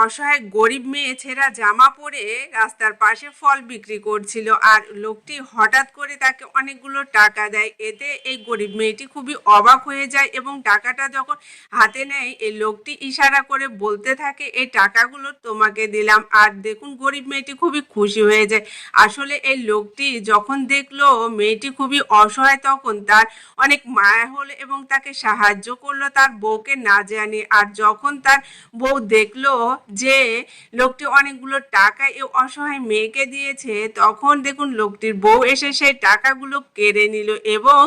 অসহায় গরিব মেয়ে ছেঁড়া জামা পরে রাস্তার পাশে ফল বিক্রি করছিল। আর লোকটি হঠাৎ করে তাকে অনেকগুলো টাকা দেয়। এতে এই গরিব মেয়েটি খুবই অবাক হয়ে যায় এবং টাকাটা যখন হাতে নেয় এই লোকটি ইশারা করে বলতে থাকে, এই টাকাগুলো তোমাকে দিলাম। আর দেখুন গরিব মেয়েটি খুবই খুশি হয়ে যায়। আসলে এই লোকটি যখন দেখলো মেয়েটি খুবই অসহায় তখন তার অনেক মায়া হলো এবং তাকে সাহায্য করলো তার বউকে না জানিয়ে। আর যখন তার বউ দেখলো যে লোকটি অনেকগুলো টাকা এই অসহায় মেয়েকে দিয়েছে, তখন দেখুন লোকটির বউ এসে সেই টাকাগুলো কেড়ে নিল এবং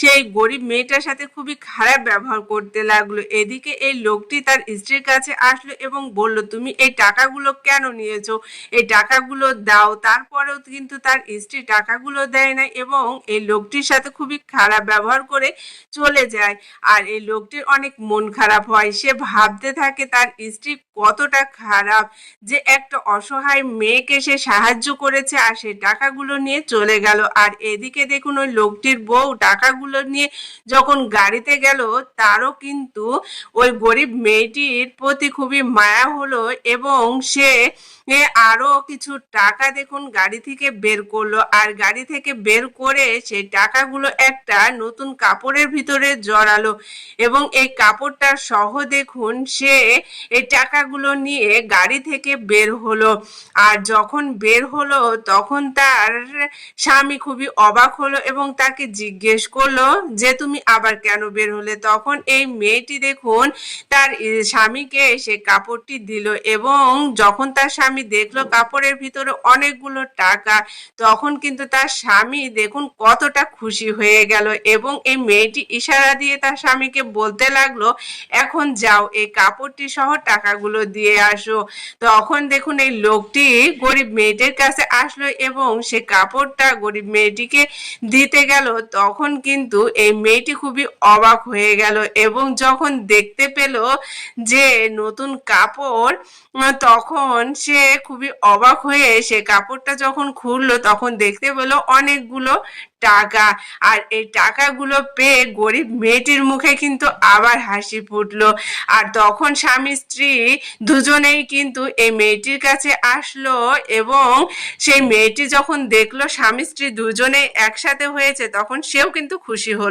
সেই গরিব মেয়েটার সাথে খুবই খারাপ ব্যবহার করতে লাগলো। এদিকে এই লোকটি তার স্ত্রীর কাছে আসলো এবং বলল, তুমি এই টাকাগুলো কেন নিয়েছো, এই টাকাগুলো দাও। তারপরেও কিন্তু তার স্ত্রী টাকাগুলো দেয় না এবং এই লোকটির সাথে খুবই খারাপ ব্যবহার করে চলে যায়। আর এই লোকটির অনেক মন খারাপ হয়। সে ভাবতে থাকে তার স্ত্রী কতটা খারাপ যে একটা অসহায় মেয়েকে সে সাহায্য করেছে আর সেই টাকাগুলো নিয়ে চলে গেল। আর এদিকে দেখুন ওই লোকটির বউ টাকাগুলো নিয়ে যখন গাড়িতে গেল, তারও কিন্তু ওই গরিব মেয়েটির প্রতি খুবই মায়া হলো এবং সে আরো কিছু টাকা দেখুন গাড়ি থেকে বের করলো। আর গাড়ি থেকে বের করে সেই টাকাগুলো একটা নতুন কাপড়ের ভিতরে জড়ালো এবং এই কাপড়টা সহ দেখুন সে এই টাকাগুলো নিয়ে গাড়ি থেকে বের হলো। আর যখন বের হলো তখন তার স্বামী খুবই অবাক হলো এবং তাকে জিজ্ঞেস করলো যে তুমি আবার কেন বের হলে। তখন এই মেয়েটি দেখুন তার স্বামীকে সে কাপড়টি দিল এবং যখন তার স্বামী দেখলো কাপড়ের ভিতরে অনেকগুলো টাকা, তখন কিন্তু তার স্বামী দেখুন কতটা খুশি হয়ে গেল এবং এই মেয়েটি ইশারা দিয়ে তার স্বামীকে বলতে লাগলো, এখন যাও এই কাপড়টি সহ টাকাগুলো দিয়ে আসো। তখন দেখুন এই লোকটি গরিব মেয়েটির কাছে আসলো এবং সে কাপড়টা গরিব মেয়েটিকে দিতে গেল। তখন কিন্তু এই মেয়েটি খুবই অবাক হয়ে গেল এবং যখন দেখতে পেল যে নতুন কাপড়, তখন সে খুবই অবাক হয়ে সে কাপড়টা যখন খুললো তখন দেখতে পেল অনেকগুলো টাকা। আর এই টাকাগুলো পেয়ে গরিব মেয়েটির মুখে কিন্তু আবার হাসি ফুটলো। আর তখন স্বামী স্ত্রী দুজনেই কিন্তু এই মেয়েটির কাছে আসলো এবং সেই মেয়েটি যখন দেখলো স্বামী স্ত্রী দুজনেই একসাথে হয়েছে তখন সেও কিন্তু খুশি হলো।